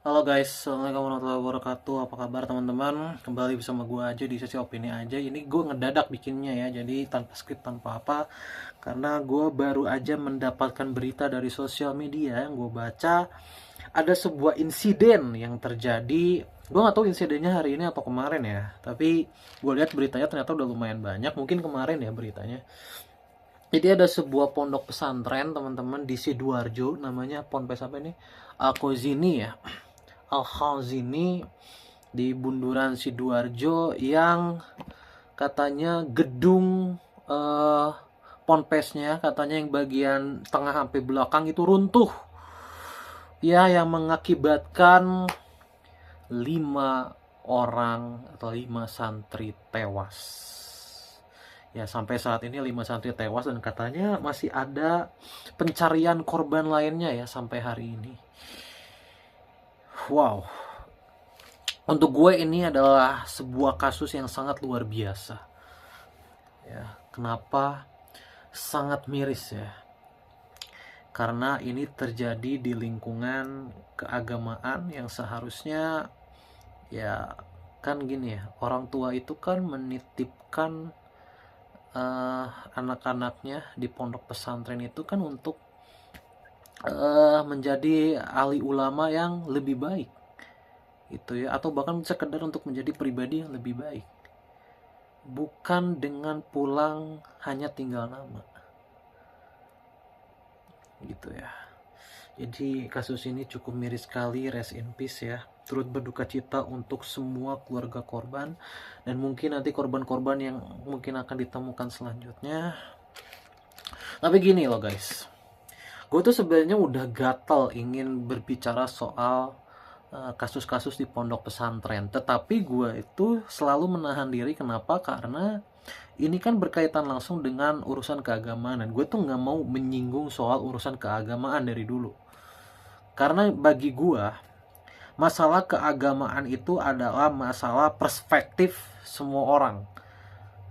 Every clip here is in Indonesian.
Halo guys, assalamualaikum warahmatullahi wabarakatuh. Apa kabar teman-teman? Kembali bersama gue aja di sesi opini aja. Ini gue ngedadak bikinnya ya, jadi tanpa skrip tanpa apa. Karena gue baru aja mendapatkan berita dari sosial media yang gue baca ada sebuah insiden yang terjadi. Gue nggak tahu insidennya hari ini atau kemarin ya. Tapi gue lihat beritanya ternyata udah lumayan banyak. Mungkin kemarin ya beritanya. Jadi ada sebuah pondok pesantren teman-teman di Sidoarjo, namanya Ponpes apa ini? Al-Khazini ya. Al-Khazini di Bunduran Sidoarjo yang katanya gedung eh, ponpesnya katanya yang bagian tengah sampai belakang itu runtuh. Ya, yang mengakibatkan 5 orang atau 5 santri tewas. Ya, sampai saat ini 5 santri tewas dan katanya masih ada pencarian korban lainnya ya sampai hari ini. Wow, untuk gue ini adalah sebuah kasus yang sangat luar biasa. Ya, kenapa sangat miris ya? Karena ini terjadi di lingkungan keagamaan yang seharusnya ya kan gini ya, orang tua itu kan menitipkan anak-anaknya di pondok pesantren itu kan untuk menjadi ahli ulama yang lebih baik itu ya, atau bahkan sekedar untuk menjadi pribadi yang lebih baik, bukan dengan pulang hanya tinggal nama gitu ya. Jadi kasus ini cukup miris sekali, rest in peace ya. Turut berduka cita untuk semua keluarga korban dan mungkin nanti korban-korban yang mungkin akan ditemukan selanjutnya. Tapi gini loh guys, gue tuh sebenarnya udah gatal ingin berbicara soal kasus-kasus di pondok pesantren, tetapi gue itu selalu menahan diri. Kenapa? Karena ini kan berkaitan langsung dengan urusan keagamaan dan gue tuh nggak mau menyinggung soal urusan keagamaan dari dulu. Karena bagi gua, masalah keagamaan itu adalah masalah perspektif semua orang.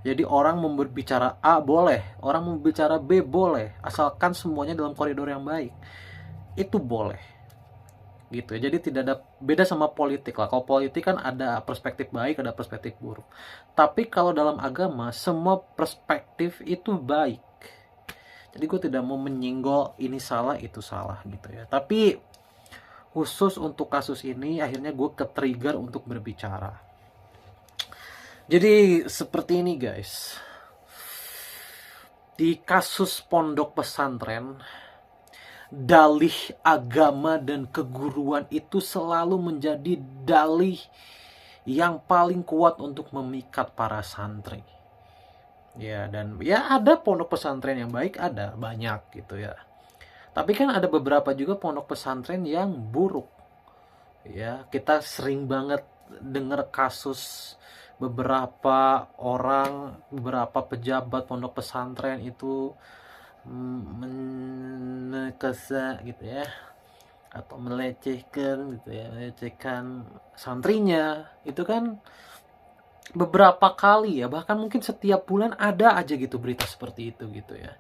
Jadi orang mau berbicara A boleh, orang mau berbicara B boleh, asalkan semuanya dalam koridor yang baik. Itu boleh. Gitu ya. Jadi tidak ada beda sama politik lah. Kalau politik kan ada perspektif baik, ada perspektif buruk. Tapi kalau dalam agama, semua perspektif itu baik. Jadi gue tidak mau menyinggol ini salah, itu salah gitu ya. Tapi khusus untuk kasus ini akhirnya gue ke-trigger untuk berbicara. Jadi seperti ini guys, di kasus pondok pesantren, dalih agama dan keguruan itu selalu menjadi dalih yang paling kuat untuk memikat para santri. Ya, dan ya ada pondok pesantren yang baik, ada banyak gitu ya. Tapi kan ada beberapa juga pondok pesantren yang buruk. Ya, kita sering banget dengar kasus beberapa orang, beberapa pejabat pondok pesantren itu menekesa gitu ya, atau melecehkan gitu ya, melecehkan santrinya. Itu kan beberapa kali ya, bahkan mungkin setiap bulan ada aja gitu berita seperti itu gitu ya.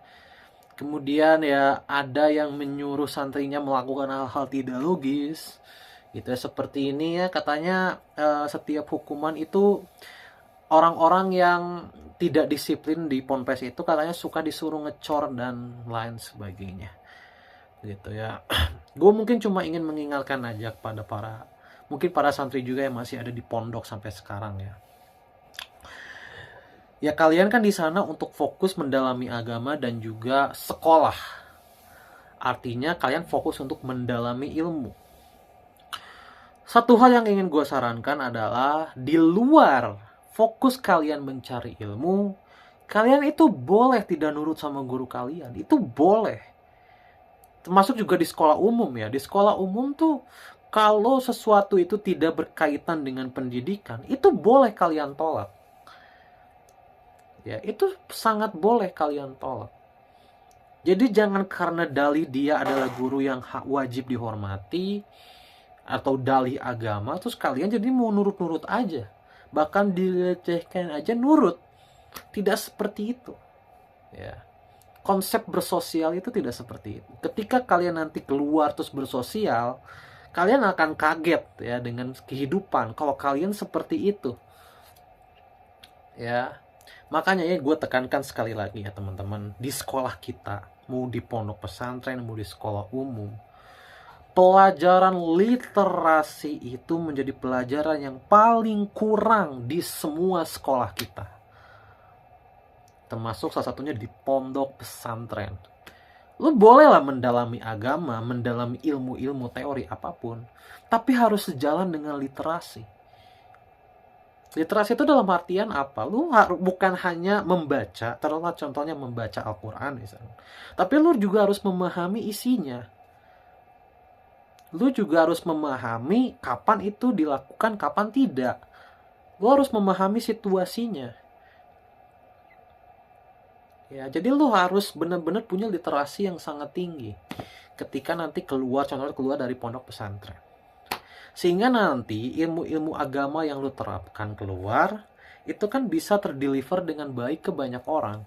Kemudian ya ada yang menyuruh santrinya melakukan hal-hal tidak logis gitu ya, seperti ini ya, katanya setiap hukuman itu orang-orang yang tidak disiplin di ponpes itu katanya suka disuruh ngecor dan lain sebagainya gitu ya. Gue mungkin cuma ingin mengingatkan aja kepada mungkin para santri juga yang masih ada di pondok sampai sekarang ya. Ya kalian kan di sana untuk fokus mendalami agama dan juga sekolah. Artinya kalian fokus untuk mendalami ilmu. Satu hal yang ingin gue sarankan adalah di luar fokus kalian mencari ilmu, kalian itu boleh tidak nurut sama guru kalian. Itu boleh. Termasuk juga di sekolah umum ya. Di sekolah umum tuh kalau sesuatu itu tidak berkaitan dengan pendidikan, itu boleh kalian tolak. Ya, itu sangat boleh kalian tolak. Jadi jangan karena dalih dia adalah guru yang wajib dihormati atau dalih agama terus kalian jadi mau nurut-nurut aja, bahkan dilecehkan aja nurut. Tidak seperti itu ya. Konsep bersosial itu tidak seperti itu. Ketika kalian nanti keluar terus bersosial, kalian akan kaget ya dengan kehidupan kalau kalian seperti itu. Ya, makanya ya gue tekankan sekali lagi ya teman-teman, di sekolah kita, mau di pondok pesantren, mau di sekolah umum, pelajaran literasi itu menjadi pelajaran yang paling kurang di semua sekolah kita. Termasuk salah satunya di pondok pesantren. Lu bolehlah mendalami agama, mendalami ilmu-ilmu teori apapun, tapi harus sejalan dengan literasi. Literasi itu dalam artian apa? Lu bukan hanya membaca, taruhlah contohnya membaca Al-Quran misalnya, tapi lu juga harus memahami isinya. Lu juga harus memahami kapan itu dilakukan, kapan tidak. Lu harus memahami situasinya. Ya, jadi lu harus benar-benar punya literasi yang sangat tinggi ketika nanti keluar, contohnya keluar dari pondok pesantren. Sehingga nanti ilmu-ilmu agama yang lu terapkan keluar, itu kan bisa terdeliver dengan baik ke banyak orang.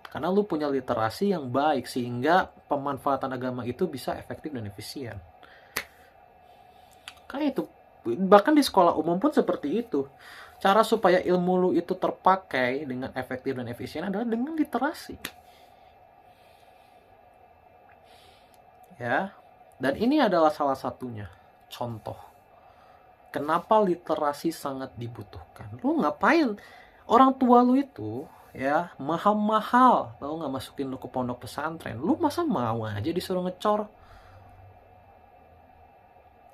Karena lu punya literasi yang baik, sehingga pemanfaatan agama itu bisa efektif dan efisien. Kayak itu. Bahkan di sekolah umum pun seperti itu. Cara supaya ilmu lu itu terpakai dengan efektif dan efisien adalah dengan literasi. Ya. Dan ini adalah salah satunya. Contoh, kenapa literasi sangat dibutuhkan. Lu ngapain? Orang tua lu itu ya mahal-mahal, lu nggak masukin lu ke pondok pesantren, lu masa mau aja disuruh ngecor?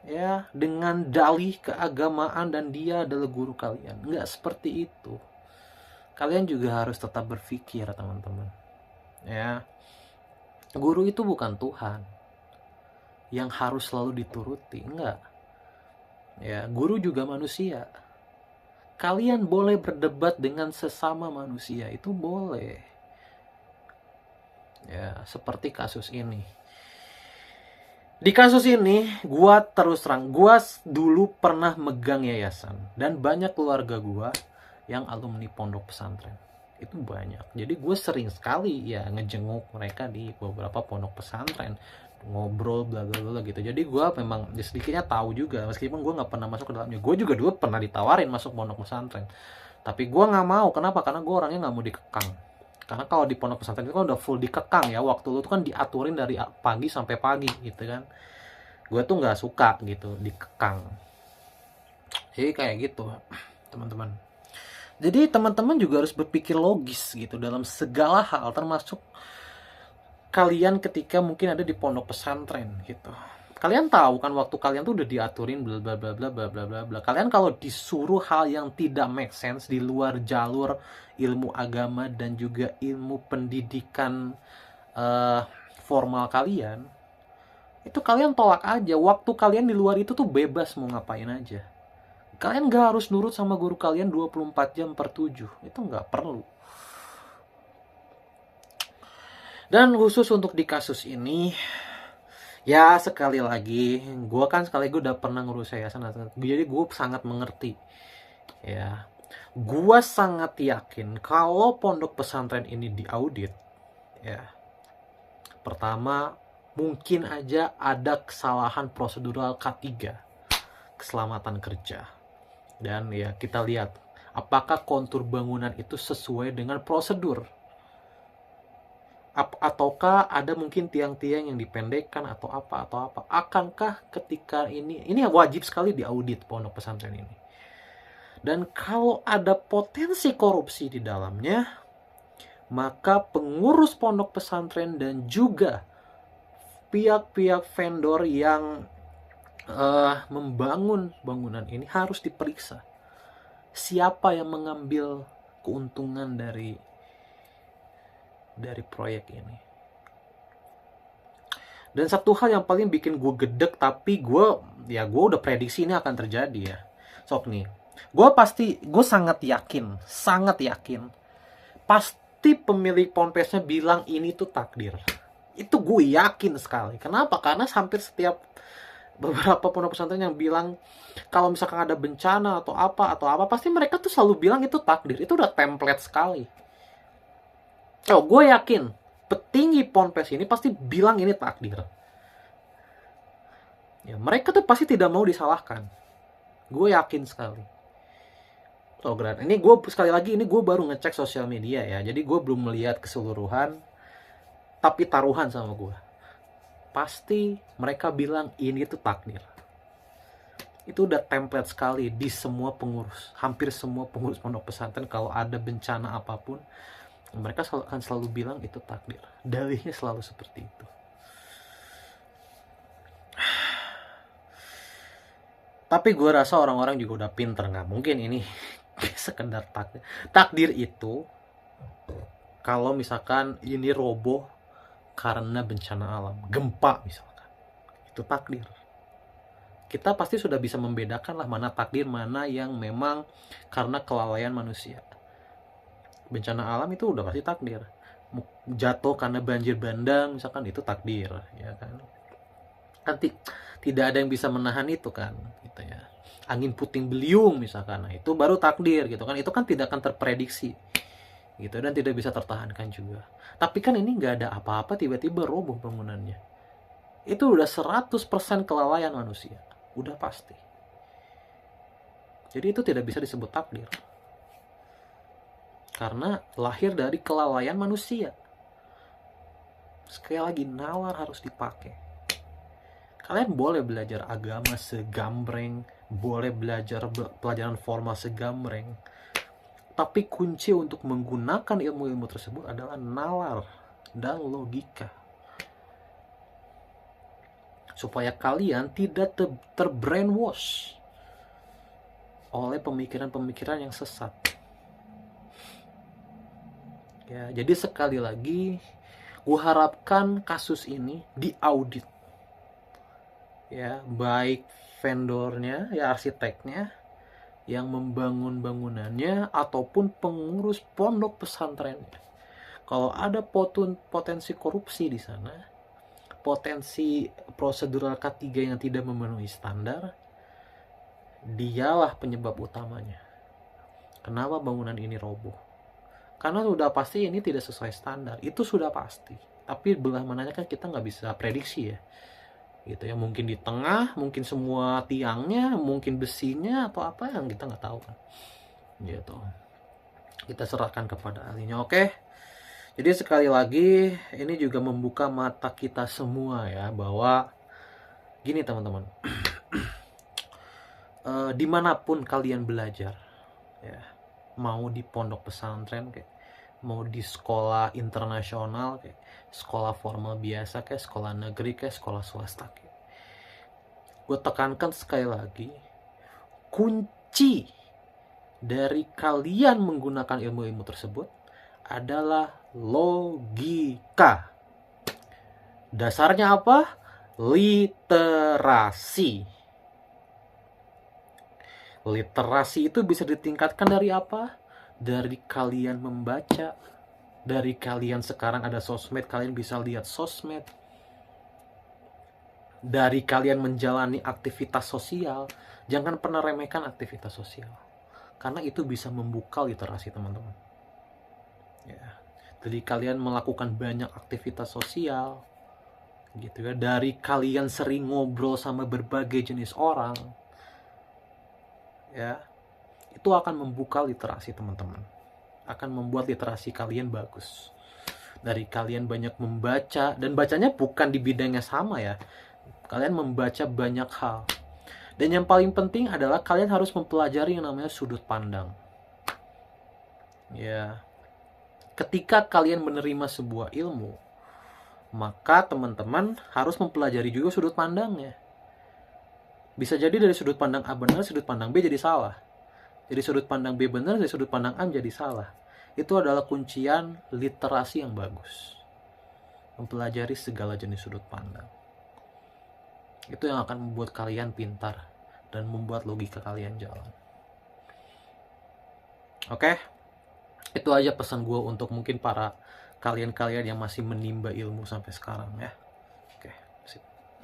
Ya, dengan dalih keagamaan dan dia adalah guru kalian. Nggak seperti itu. Kalian juga harus tetap berpikir, teman-teman. Ya, guru itu bukan Tuhan yang harus selalu dituruti, enggak. Ya, guru juga manusia. Kalian boleh berdebat dengan sesama manusia, itu boleh. Ya, seperti kasus ini. Di kasus ini, gua terus terang, gua dulu pernah megang yayasan dan banyak keluarga gua yang alumni pondok pesantren. Itu banyak. Jadi gue sering sekali ya ngejenguk mereka di beberapa pondok pesantren, ngobrol bla bla bla gitu. Jadi gue memang sedikitnya tahu juga, meskipun gue nggak pernah masuk ke dalamnya. Gue juga dulu pernah ditawarin masuk pondok pesantren, tapi gue nggak mau. Kenapa? Karena gue orangnya nggak mau dikekang. Karena kalau di pondok pesantren itu kan udah full dikekang ya, waktu lu tuh kan diaturin dari pagi sampai pagi gitu kan. Gue tuh nggak suka gitu dikekang. Jadi kayak gitu teman-teman. Jadi teman-teman juga harus berpikir logis gitu dalam segala hal, termasuk kalian ketika mungkin ada di pondok pesantren gitu. Kalian tahu kan waktu kalian tuh udah diaturin bla bla bla bla bla bla bla bla. Kalian kalau disuruh hal yang tidak make sense di luar jalur ilmu agama dan juga ilmu pendidikan formal kalian, itu kalian tolak aja. Waktu kalian di luar itu tuh bebas mau ngapain aja. Kalian gak harus nurut sama guru kalian 24 jam per 7. Itu gak perlu. Dan khusus untuk di kasus ini, ya sekali lagi, gue udah pernah ngurus yayasan. Jadi gue sangat mengerti. Ya, gue sangat yakin kalau pondok pesantren ini diaudit, ya, pertama, mungkin aja ada kesalahan prosedural K3, keselamatan kerja. Dan ya kita lihat apakah kontur bangunan itu sesuai dengan prosedur, ataukah ada mungkin tiang-tiang yang dipendekkan atau apa. Akankah ketika ini wajib sekali diaudit pondok pesantren ini. Dan kalau ada potensi korupsi di dalamnya, maka pengurus pondok pesantren dan juga pihak-pihak vendor yang membangun bangunan ini harus diperiksa. Siapa yang mengambil keuntungan dari proyek ini. Dan satu hal yang paling bikin gue gedek, tapi gue udah prediksi ini akan terjadi ya. Sok nih, gue sangat yakin, pasti pemilik ponpesnya bilang ini tuh takdir. Itu gue yakin sekali. Kenapa? Karena hampir setiap beberapa pondok pesantren yang bilang kalau misalkan ada bencana atau apa pasti mereka tuh selalu bilang itu takdir. Itu udah template sekali. Gue yakin petinggi ponpes ini pasti bilang ini takdir. Ya, mereka tuh pasti tidak mau disalahkan. Gue yakin sekali. Oh, ini gue sekali lagi, ini gue baru ngecek sosial media ya. Jadi gue belum melihat keseluruhan, tapi taruhan sama gue. Pasti mereka bilang ini tuh takdir. Itu udah template sekali di semua pengurus. Hampir semua pengurus pondok pesantren kalau ada bencana apapun, mereka akan selalu bilang itu takdir. Dalihnya selalu seperti itu. Tapi gue rasa orang-orang juga udah pinter, nggak mungkin ini sekedar takdir. Takdir itu kalau misalkan ini roboh karena bencana alam, gempa misalkan, itu takdir. Kita pasti sudah bisa membedakan lah mana takdir, mana yang memang karena kelalaian manusia. Bencana alam itu udah pasti takdir. Jatuh karena banjir bandang misalkan, itu takdir, ya kan. Nanti tidak ada yang bisa menahan itu kan, gitu ya. Angin puting beliung misalkan, nah itu baru takdir gitu kan. Itu kan tidak akan terprediksi gitu, dan tidak bisa tertahankan juga. Tapi kan ini nggak ada apa-apa tiba-tiba roboh bangunannya. Itu udah 100% kelalaian manusia, udah pasti. Jadi itu tidak bisa disebut takdir, karena lahir dari kelalaian manusia. Sekali lagi, nalar harus dipakai. Kalian boleh belajar agama segambreng, boleh belajar pelajaran formal segambreng, tapi kunci untuk menggunakan ilmu-ilmu tersebut adalah nalar dan logika. Supaya kalian tidak terbrainwash oleh pemikiran-pemikiran yang sesat. Ya, jadi sekali lagi, gue harapkan kasus ini diaudit. Ya, baik vendornya, ya arsiteknya, yang membangun bangunannya, ataupun pengurus pondok pesantrennya. Kalau ada potensi korupsi di sana, potensi prosedural K3 yang tidak memenuhi standar, dialah penyebab utamanya. Kenapa bangunan ini roboh? Karena sudah pasti ini tidak sesuai standar, itu sudah pasti. Tapi belah mananya kan kita nggak bisa prediksi ya. Gitu ya, mungkin di tengah, mungkin semua tiangnya, mungkin besinya atau apa yang kita nggak tahu kan. Gitu. Kita serahkan kepada ahlinya. Oke. Jadi sekali lagi, ini juga membuka mata kita semua ya, bahwa gini teman-teman. Dimanapun kalian belajar ya, mau di pondok pesantren kayak, mau di sekolah internasional kayak, sekolah formal biasa kayak, sekolah negeri kayak, sekolah swasta kayak, gue tekankan sekali lagi, kunci dari kalian menggunakan ilmu-ilmu tersebut adalah logika. Dasarnya apa? Literasi. Literasi itu bisa ditingkatkan dari apa? Dari kalian membaca. Dari kalian sekarang ada sosmed, kalian bisa lihat sosmed. Dari kalian menjalani aktivitas sosial. Jangan pernah remehkan aktivitas sosial, karena itu bisa membuka literasi teman-teman. Ya. Jadi kalian melakukan banyak aktivitas sosial, gitu ya. Dari kalian sering ngobrol sama berbagai jenis orang, ya, itu akan membuka literasi teman-teman, akan membuat literasi kalian bagus. Dari kalian banyak membaca, dan bacanya bukan di bidangnya sama ya, kalian membaca banyak hal. Dan yang paling penting adalah kalian harus mempelajari yang namanya sudut pandang. Ya, ketika kalian menerima sebuah ilmu, maka teman-teman harus mempelajari juga sudut pandangnya. Bisa jadi dari sudut pandang A benar, sudut pandang B jadi salah. Jadi sudut pandang B benar, dari sudut pandang A jadi salah. Itu adalah kuncian literasi yang bagus. Mempelajari segala jenis sudut pandang. Itu yang akan membuat kalian pintar dan membuat logika kalian jalan. Oke? Itu aja pesan gue untuk mungkin para kalian-kalian yang masih menimba ilmu sampai sekarang ya.